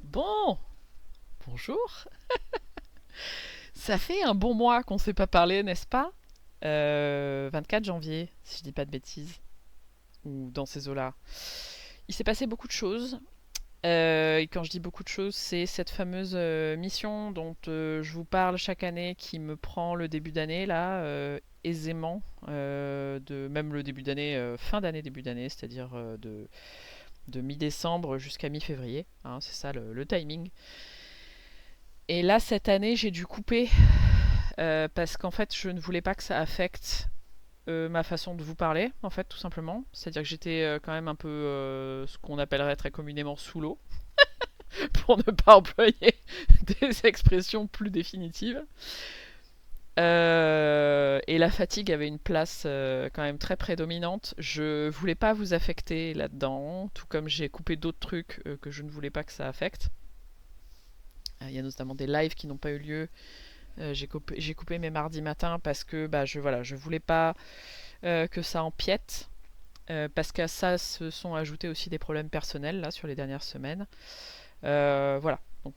Bon, bonjour. Ça fait un bon mois qu'on ne s'est pas parlé, n'est-ce pas? 24 janvier, si je dis pas de bêtises, ou dans ces eaux-là. Il s'est passé beaucoup de choses. Et quand je dis beaucoup de choses, c'est cette fameuse mission dont je vous parle chaque année qui me prend le début d'année, là, aisément. Même le début d'année, fin d'année, début d'année, c'est-à-dire de mi-décembre jusqu'à mi-février. Hein, c'est ça le timing. Et là, cette année, j'ai dû couper parce qu'en fait, je ne voulais pas que ça affecte ma façon de vous parler, en fait, tout simplement. C'est-à-dire que j'étais quand même un peu ce qu'on appellerait très communément sous l'eau, pour ne pas employer des expressions plus définitives. Et la fatigue avait une place quand même très prédominante. Je voulais pas vous affecter là-dedans, tout comme j'ai coupé d'autres trucs que je ne voulais pas que ça affecte. Il y a notamment des lives qui n'ont pas eu lieu. J'ai coupé mes mardis matins parce que bah, je voulais pas que ça empiète. Parce qu'à ça se sont ajoutés aussi des problèmes personnels là sur les dernières semaines. Voilà. Donc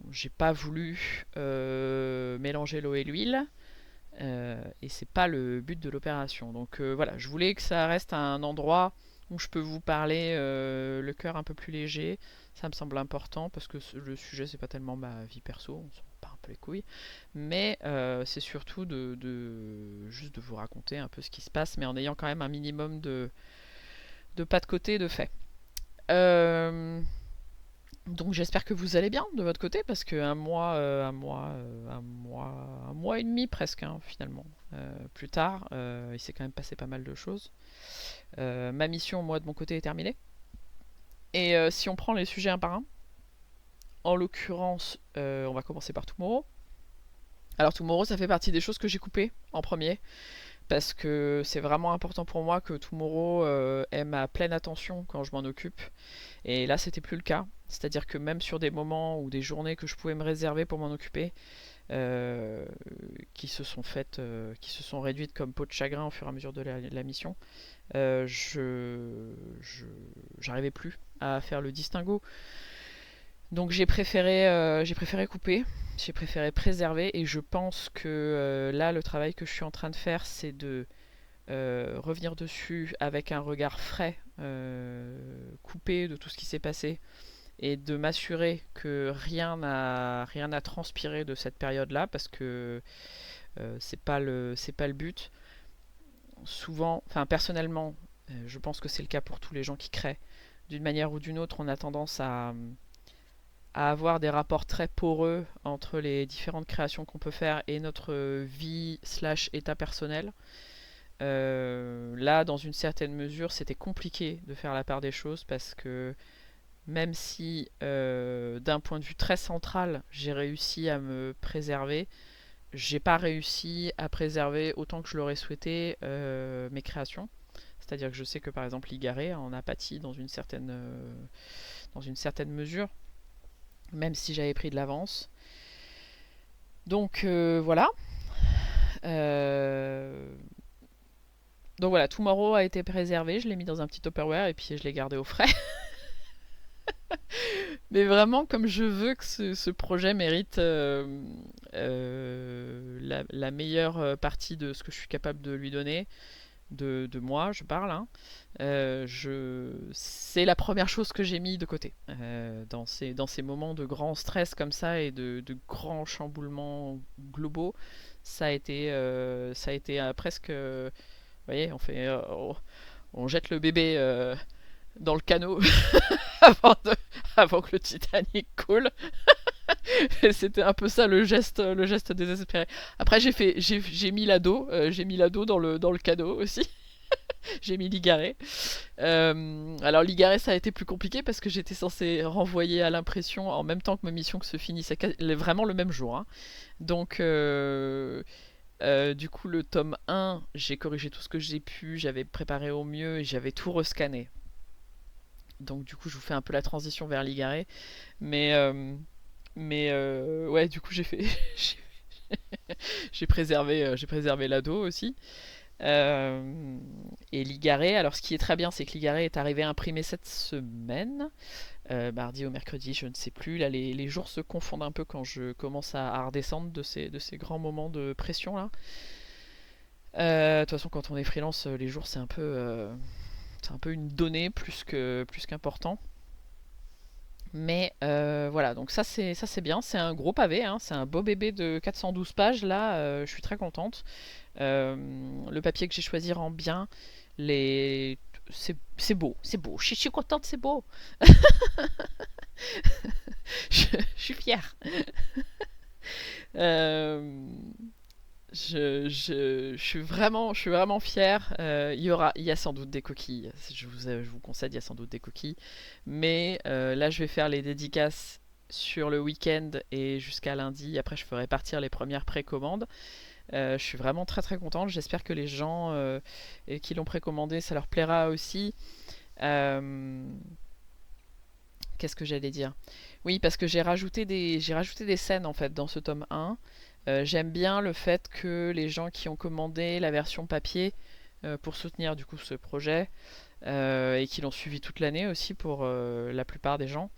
j'ai pas voulu mélanger l'eau et l'huile. Et c'est pas le but de l'opération. Donc voilà, je voulais que ça reste un endroit où je peux vous parler le cœur un peu plus léger. Ça me semble important parce que le sujet c'est pas tellement ma vie perso, on s'en bat un peu les couilles, mais c'est surtout juste de vous raconter un peu ce qui se passe, mais en ayant quand même un minimum de pas de côté, de fait. Euh, donc j'espère que vous allez bien de votre côté parce que un mois et demi presque hein, finalement plus tard, il s'est quand même passé pas mal de choses. Ma mission moi de mon côté est terminée. Et si on prend les sujets un par un, en l'occurrence, on va commencer par Tomorrow. Alors Tomorrow, ça fait partie des choses que j'ai coupées en premier parce que c'est vraiment important pour moi que Tomorrow ait ma pleine attention quand je m'en occupe. Et là, c'était plus le cas. C'est-à-dire que même sur des moments ou des journées que je pouvais me réserver pour m'en occuper, euh, qui se sont réduites comme peau de chagrin au fur et à mesure de la mission, j'arrivais plus à faire le distinguo. Donc j'ai préféré couper, j'ai préféré préserver, et je pense que là, le travail que je suis en train de faire, c'est de revenir dessus avec un regard frais, coupé de tout ce qui s'est passé, et de m'assurer que rien n'a transpiré de cette période-là, parce que c'est pas le but. Souvent, enfin personnellement, je pense que c'est le cas pour tous les gens qui créent. D'une manière ou d'une autre, on a tendance à avoir des rapports très poreux entre les différentes créations qu'on peut faire et notre vie slash état personnel. Là, dans une certaine mesure, c'était compliqué de faire la part des choses parce que même si d'un point de vue très central, j'ai réussi à me préserver, j'ai pas réussi à préserver autant que je l'aurais souhaité mes créations. C'est-à-dire que je sais que par exemple Ligaré en a pâti dans une certaine mesure, même si j'avais pris de l'avance. Donc voilà. Euh, donc voilà, Tomorrow a été préservé, je l'ai mis dans un petit Tupperware et puis je l'ai gardé au frais. Mais vraiment, comme je veux que ce projet mérite la meilleure partie de ce que je suis capable de lui donner, de moi, je parle, hein, c'est la première chose que j'ai mis de côté. Dans ces moments de grand stress comme ça et de grands chamboulements globaux, ça a été presque. Vous voyez, on jette le bébé dans le canot avant, avant que le Titanic coule. Et c'était un peu ça le geste désespéré. Après j'ai mis l'ado, dans le canot aussi. J'ai mis Ligaré. Alors Ligaré ça a été plus compliqué parce que j'étais censé renvoyer à l'impression en même temps que ma mission que se finissait vraiment le même jour. Hein. Donc du coup le tome 1, j'ai corrigé tout ce que j'ai pu, j'avais préparé au mieux et j'avais tout rescanné. Donc du coup je vous fais un peu la transition vers Ligaré. Mais, ouais du coup j'ai préservé l'ado aussi. Euh, et Ligaré, alors ce qui est très bien, c'est que Ligaré est arrivé imprimé cette semaine, mardi ou mercredi, je ne sais plus. Là, les jours se confondent un peu quand je commence à redescendre de ces grands moments de pression là. De toute façon, quand on est freelance, les jours c'est un peu une donnée plus qu'important. Mais voilà, donc ça c'est bien, c'est un gros pavé, hein, c'est un beau bébé de 412 pages là, je suis très contente. Euh, le papier que j'ai choisi rend bien, les c'est beau, c'est beau, je suis contente, c'est beau. Je suis fière. Euh, je suis vraiment fière. Il y a sans doute des coquilles. Je vous concède, il y a sans doute des coquilles. Mais là, je vais faire les dédicaces sur le week-end et jusqu'à lundi. Après, je ferai partir les premières précommandes. Je suis vraiment très très contente. J'espère que les gens qui l'ont précommandé, ça leur plaira aussi. Euh, Qu'est-ce que j'allais dire? Oui, parce que j'ai rajouté des scènes en fait dans ce tome 1. J'aime bien le fait que les gens qui ont commandé la version papier pour soutenir du coup ce projet et qui l'ont suivi toute l'année aussi pour la plupart des gens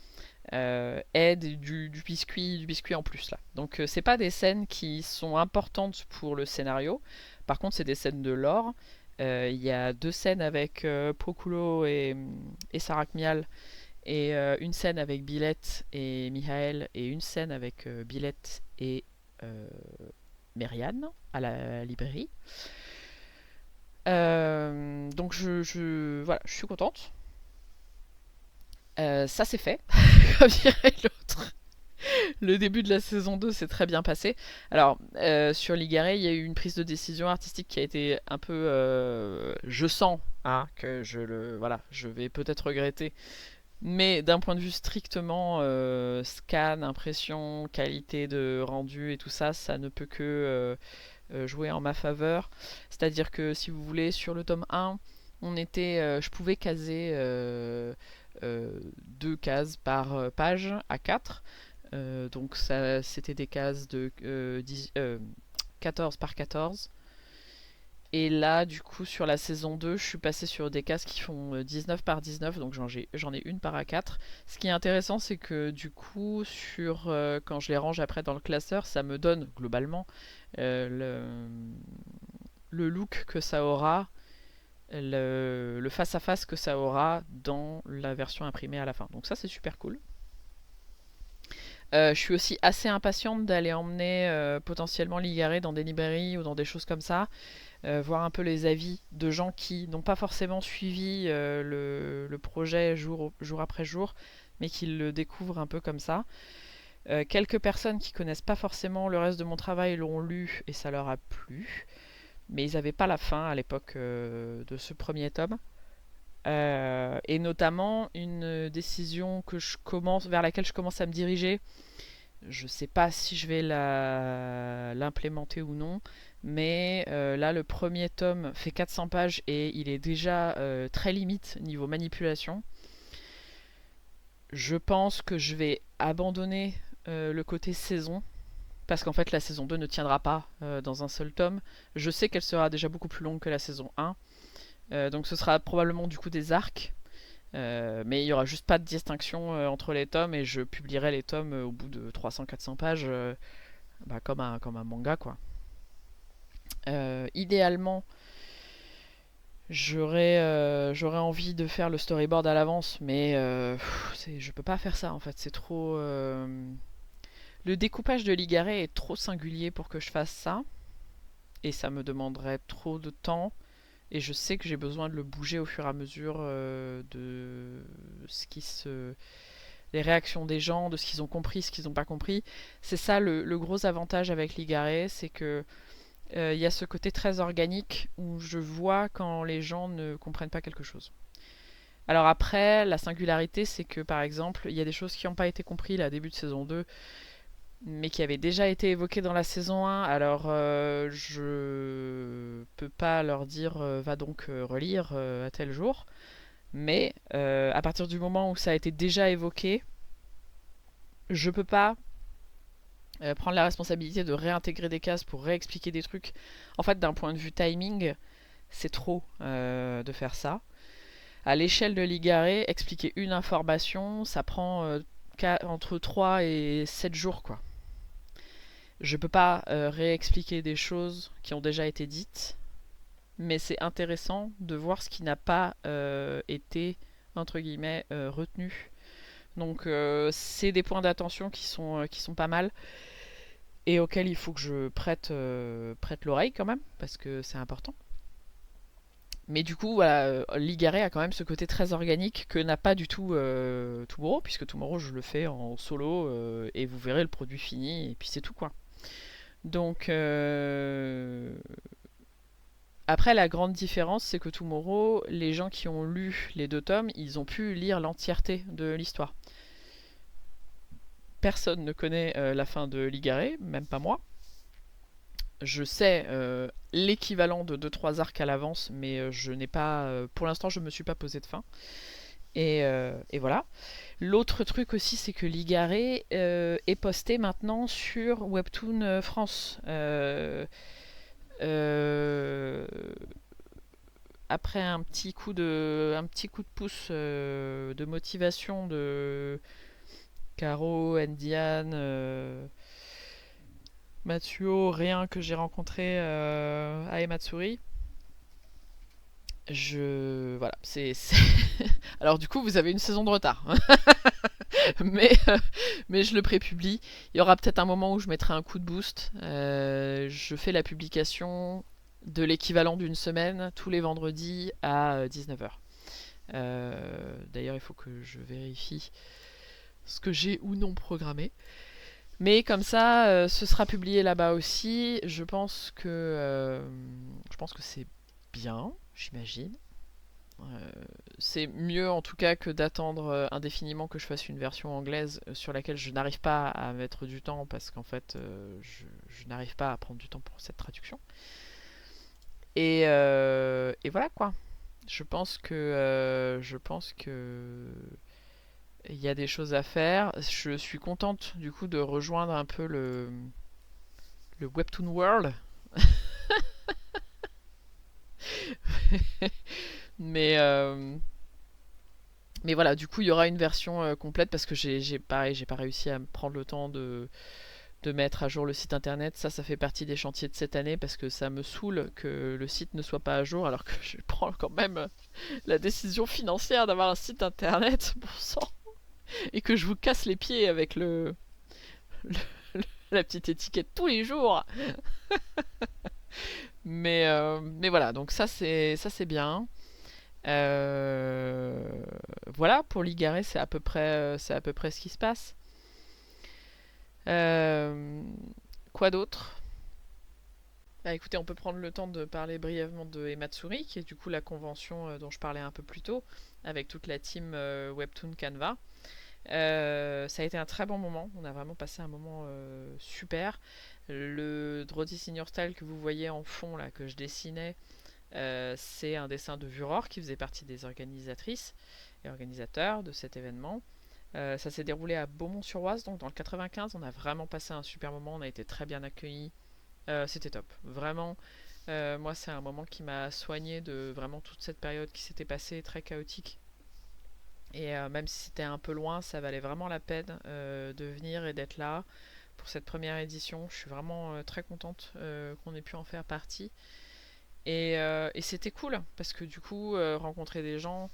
aient du biscuit en plus là. Donc c'est pas des scènes qui sont importantes pour le scénario. Par contre, c'est des scènes de lore. Il y a deux scènes avec Proculo et Sarakmial et une scène avec Billette et Mihael et une scène avec Billette et euh, Meriane à la librairie. Donc voilà, je suis contente. Ça c'est fait, comme dirait l'autre. Le début de la saison 2 s'est très bien passé. Alors, sur Ligaré, il y a eu une prise de décision artistique qui a été un peu... je sens hein, que voilà, je vais peut-être regretter. Mais d'un point de vue strictement scan, impression, qualité de rendu et tout ça, ça ne peut que jouer en ma faveur. C'est-à-dire que si vous voulez, sur le tome 1, je pouvais caser deux cases par page à 4. Donc ça, c'était des cases de 14 par 14. Et là, du coup, sur la saison 2, je suis passé sur des cases qui font 19 par 19, donc j'en ai une par A4. Ce qui est intéressant, c'est que du coup, quand je les range après dans le classeur, ça me donne globalement le look que ça aura, le face-à-face que ça aura dans la version imprimée à la fin. Donc ça, c'est super cool. Je suis aussi assez impatiente d'aller emmener potentiellement l'Igaré dans des librairies ou dans des choses comme ça, voir un peu les avis de gens qui n'ont pas forcément suivi le projet jour après jour, mais qui le découvrent un peu comme ça. Quelques personnes qui connaissent pas forcément le reste de mon travail l'ont lu et ça leur a plu, mais ils n'avaient pas la fin à l'époque de ce premier tome. Et notamment une décision vers laquelle je commence à me diriger. Je sais pas si je vais l'implémenter ou non, mais là le premier tome fait 400 pages et il est déjà très limite niveau manipulation. Je pense que je vais abandonner le côté saison parce qu'en fait la saison 2 ne tiendra pas dans un seul tome. Je sais qu'elle sera déjà beaucoup plus longue que la saison 1, donc ce sera probablement du coup des arcs. Mais il n'y aura juste pas de distinction entre les tomes et je publierai les tomes au bout de 300-400 pages bah, comme un manga quoi. Idéalement, j'aurais envie de faire le storyboard à l'avance, mais je peux pas faire ça en fait, c'est trop... Le découpage de Ligaré est trop singulier pour que je fasse ça, et ça me demanderait trop de temps, et je sais que j'ai besoin de le bouger au fur et à mesure de ce qui se... les réactions des gens, de ce qu'ils ont compris, ce qu'ils n'ont pas compris. C'est ça le gros avantage avec Ligaré, c'est que il y a ce côté très organique où je vois quand les gens ne comprennent pas quelque chose. Alors après, la singularité, c'est que par exemple, il y a des choses qui n'ont pas été comprises à début de saison 2, mais qui avaient déjà été évoquées dans la saison 1. Alors je peux pas leur dire va donc relire à tel jour. Mais à partir du moment où ça a été déjà évoqué, je peux pas prendre la responsabilité de réintégrer des cases pour réexpliquer des trucs. En fait, d'un point de vue timing, c'est trop de faire ça. À l'échelle de l'Igaré, expliquer une information, ça prend entre 3 et 7 jours, quoi. Je peux pas réexpliquer des choses qui ont déjà été dites, mais c'est intéressant de voir ce qui n'a pas été, entre guillemets, retenu. Donc c'est des points d'attention qui sont pas mal et auxquels il faut que je prête l'oreille quand même, parce que c'est important. Mais du coup, voilà, l'Igaré a quand même ce côté très organique que n'a pas du tout Tomorrow, puisque Tomorrow je le fais en solo et vous verrez le produit fini et puis c'est tout quoi. Donc après la grande différence c'est que Tomorrow, les gens qui ont lu les 2 tomes, ils ont pu lire l'entièreté de l'histoire. Personne ne connaît la fin de l'Igaré, même pas moi. Je sais l'équivalent de 2-3 arcs à l'avance, mais je n'ai pas. Pour l'instant, je me suis pas posé de fin. Et voilà. L'autre truc aussi, c'est que l'Igaré est posté maintenant sur Webtoon France. Euh, après un petit coup de pouce de motivation de Caro, Ndiane, Matsuo, rien que j'ai rencontré à Ematsuri. Voilà, Alors du coup, vous avez une saison de retard. mais, mais je le prépublie. Il y aura peut-être un moment où je mettrai un coup de boost. Je fais la publication de l'équivalent d'une semaine tous les vendredis à 19h. D'ailleurs, il faut que je vérifie ce que j'ai ou non programmé. Mais comme ça, ce sera publié là-bas aussi. Je pense que c'est bien, j'imagine. C'est mieux en tout cas que d'attendre indéfiniment que je fasse une version anglaise sur laquelle je n'arrive pas à mettre du temps parce qu'en fait je n'arrive pas à prendre du temps pour cette traduction. Et voilà quoi. Je pense que il y a des choses à faire. Je suis contente du coup de rejoindre un peu le Webtoon World. mais mais voilà, du coup, il y aura une version complète parce que pareil, j'ai pas réussi à me prendre le temps de mettre à jour le site internet. Ça fait partie des chantiers de cette année parce que ça me saoule que le site ne soit pas à jour alors que je prends quand même la décision financière d'avoir un site internet, bon sang, et que je vous casse les pieds avec le- la petite étiquette tous les jours. Mais voilà, donc ça c'est bien. Euh, voilà, pour l'Igaré, c'est à peu près ce qui se passe. Euh, quoi d'autre? Bah écoutez, on peut prendre le temps de parler brièvement de Ematsuri, qui est du coup la convention dont je parlais un peu plus tôt, avec toute la team Webtoon Canva. Ça a été un très bon moment, on a vraiment passé un moment super. Le Drody Senior Style que vous voyez en fond, là, que je dessinais, c'est un dessin de Vuror, qui faisait partie des organisatrices et organisateurs de cet événement. Ça s'est déroulé à Beaumont-sur-Oise, donc dans le 95. On a vraiment passé un super moment, on a été très bien accueillis. C'était top. Vraiment, moi, c'est un moment qui m'a soigné de vraiment toute cette période qui s'était passée, très chaotique. Et même si c'était un peu loin, ça valait vraiment la peine de venir et d'être là pour cette première édition. Je suis vraiment très contente qu'on ait pu en faire partie. Et c'était cool parce que du coup, rencontrer des gens,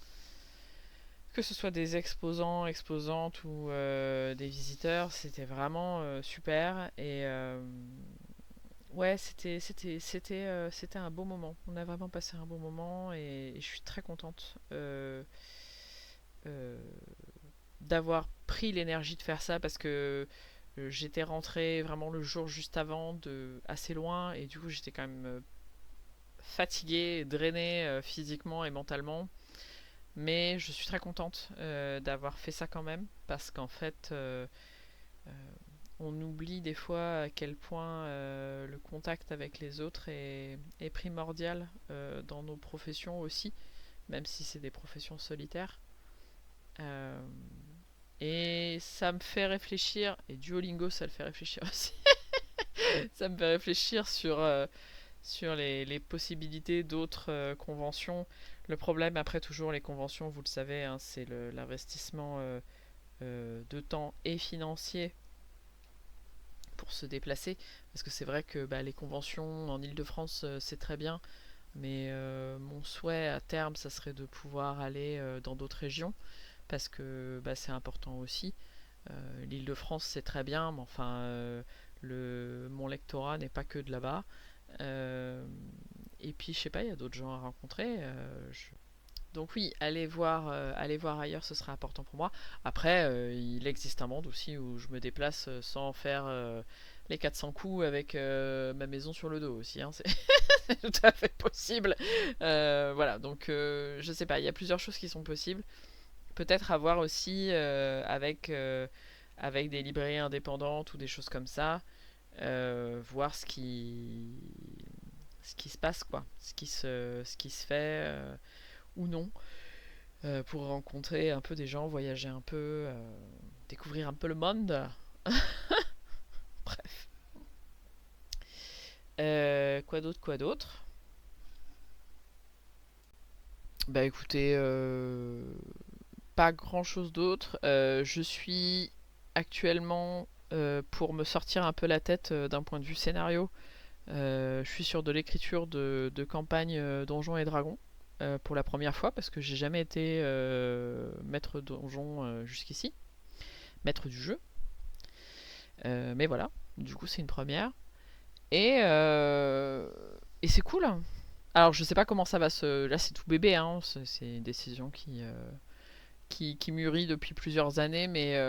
que ce soit des exposants, exposantes ou des visiteurs, c'était vraiment super. Et ouais, c'était un beau moment. On a vraiment passé un bon moment et je suis très contente euh, d'avoir pris l'énergie de faire ça parce que j'étais rentrée vraiment le jour juste avant de assez loin et du coup j'étais quand même fatiguée, drainée physiquement et mentalement. Mais je suis très contente d'avoir fait ça quand même parce qu'en fait euh, on oublie des fois à quel point le contact avec les autres est primordial dans nos professions aussi, même si c'est des professions solitaires. Euh, et ça me fait réfléchir, et Duolingo ça le fait réfléchir aussi, ça me fait réfléchir sur sur les possibilités d'autres conventions. Le problème après toujours les conventions, vous le savez, hein, c'est l'investissement de temps et financier pour se déplacer. Parce que c'est vrai que bah, les conventions en Île-de-France, c'est très bien. Mais mon souhait à terme, ça serait de pouvoir aller dans d'autres régions. Parce que bah, c'est important aussi. L'Île-de-France, c'est très bien, mais enfin, mon lectorat n'est pas que de là-bas. Euh, et puis, je sais pas, il y a d'autres gens à rencontrer. Donc oui, aller voir ailleurs, ce sera important pour moi. Après, il existe un monde aussi où je me déplace sans faire les 400 coups avec ma maison sur le dos aussi, hein. C'est c'est tout à fait possible. Voilà, donc je sais pas, il y a plusieurs choses qui sont possibles. Peut-être avoir aussi avec des librairies indépendantes ou des choses comme ça, voir ce qui se passe, quoi, ce qui se fait ou non, pour rencontrer un peu des gens, voyager un peu, découvrir un peu le monde. Bref. Quoi d'autre, quoi d'autre? Bah écoutez, pas grand chose d'autre. Je suis actuellement, pour me sortir un peu la tête d'un point de vue scénario, je suis sur de l'écriture de campagne Donjons et Dragons pour la première fois parce que j'ai jamais été maître donjon jusqu'ici, maître du jeu. Mais voilà, du coup c'est une première. Et, euh, et c'est cool. Alors je sais pas comment ça va se... Là c'est tout bébé, hein. C'est une décision qui mûrit depuis plusieurs années, mais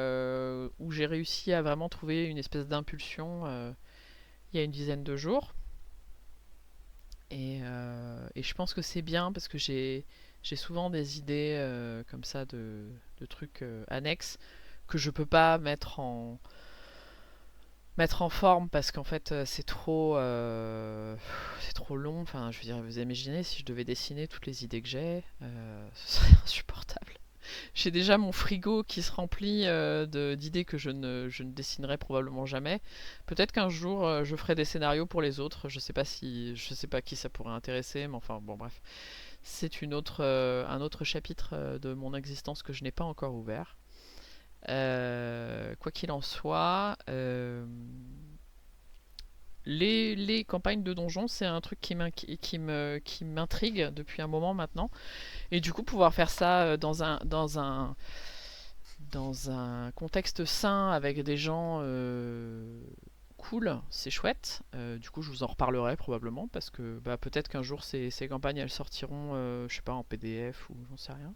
où j'ai réussi à vraiment trouver une espèce d'impulsion il y a une dizaine de jours. Et je pense que c'est bien parce que j'ai souvent des idées comme ça de trucs annexes que je peux pas mettre en forme parce qu'en fait c'est trop long. Enfin, je veux dire, vous imaginez si je devais dessiner toutes les idées que j'ai, ce serait insupportable. J'ai déjà mon frigo qui se remplit d'idées que je ne dessinerai probablement jamais. Peut-être qu'un jour je ferai des scénarios pour les autres. Je sais pas qui ça pourrait intéresser, mais enfin bon bref, c'est un autre chapitre de mon existence que je n'ai pas encore ouvert. Quoi qu'il en soit, les campagnes de donjons, c'est un truc qui m'intrigue depuis un moment maintenant. Et du coup, pouvoir faire ça dans un contexte sain avec des gens cool, c'est chouette. Du coup, je vous en reparlerai probablement parce que bah, peut-être qu'un jour ces campagnes elles sortiront, je sais pas, en PDF ou j'en sais rien.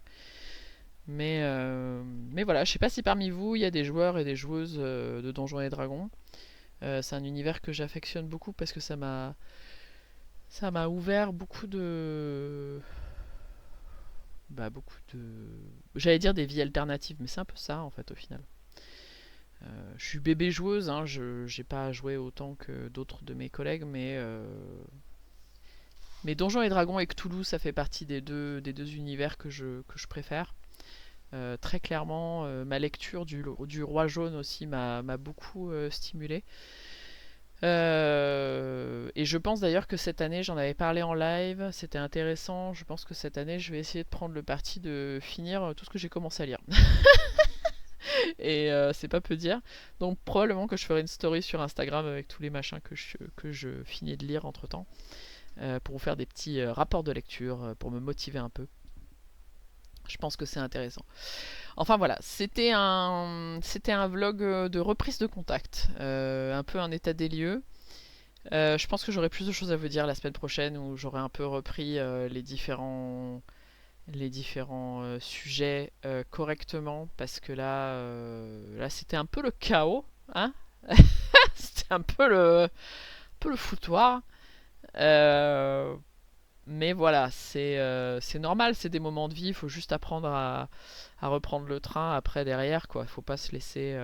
Mais voilà, je sais pas si parmi vous il y a des joueurs et des joueuses de Donjons et Dragons. C'est un univers que j'affectionne beaucoup parce que ça m'a ouvert beaucoup de, j'allais dire des vies alternatives, mais c'est un peu ça en fait au final. Je suis bébé joueuse, hein, je j'ai pas joué autant que d'autres de mes collègues, mais Donjons et Dragons et Cthulhu, ça fait partie des deux univers que je préfère. Très clairement, ma lecture du Roi Jaune aussi m'a beaucoup stimulé. Et je pense d'ailleurs que cette année, j'en avais parlé en live, c'était intéressant. Je pense que cette année, je vais essayer de prendre le parti de finir tout ce que j'ai commencé à lire. Et c'est pas peu dire. Donc probablement que je ferai une story sur Instagram avec tous les machins que je finis de lire entre temps, pour vous faire des petits rapports de lecture, pour me motiver un peu. Je pense que c'est intéressant. Enfin voilà, c'était un vlog de reprise de contact, un peu un état des lieux. Je pense que j'aurai plus de choses à vous dire la semaine prochaine où j'aurai un peu repris les différents sujets correctement parce que là c'était un peu le chaos, hein. C'était un peu le foutoir. Euh, mais voilà, c'est normal, c'est des moments de vie, il faut juste apprendre à reprendre le train après derrière, quoi. Faut pas se laisser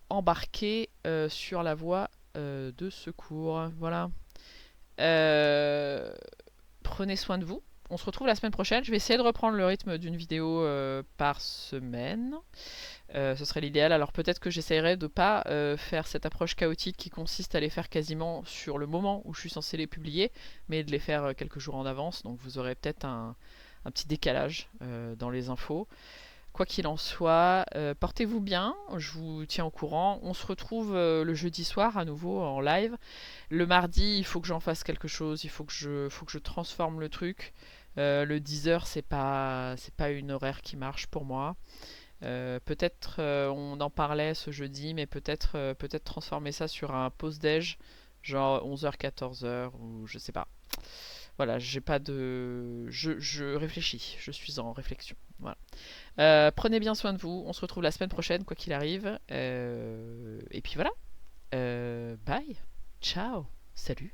embarquer sur la voie de secours. Voilà. Euh, Prenez soin de vous. On se retrouve la semaine prochaine. Je vais essayer de reprendre le rythme d'une vidéo par semaine. Ce serait l'idéal. Alors peut-être que j'essaierai de pas faire cette approche chaotique qui consiste à les faire quasiment sur le moment où je suis censé les publier, mais de les faire quelques jours en avance. Donc vous aurez peut-être un petit décalage dans les infos. Quoi qu'il en soit, portez-vous bien, je vous tiens au courant. On se retrouve le jeudi soir à nouveau en live. Le mardi, il faut que j'en fasse quelque chose, faut que je transforme le truc. Le 10h, c'est pas une horaire qui marche pour moi. Peut-être on en parlait ce jeudi, mais peut-être transformer ça sur un pause-déj, genre 11h, 14h, ou je sais pas. Voilà, j'ai pas de. Je réfléchis, je suis en réflexion. Voilà. Prenez bien soin de vous, on se retrouve la semaine prochaine, quoi qu'il arrive. Et puis voilà. Bye, ciao, salut.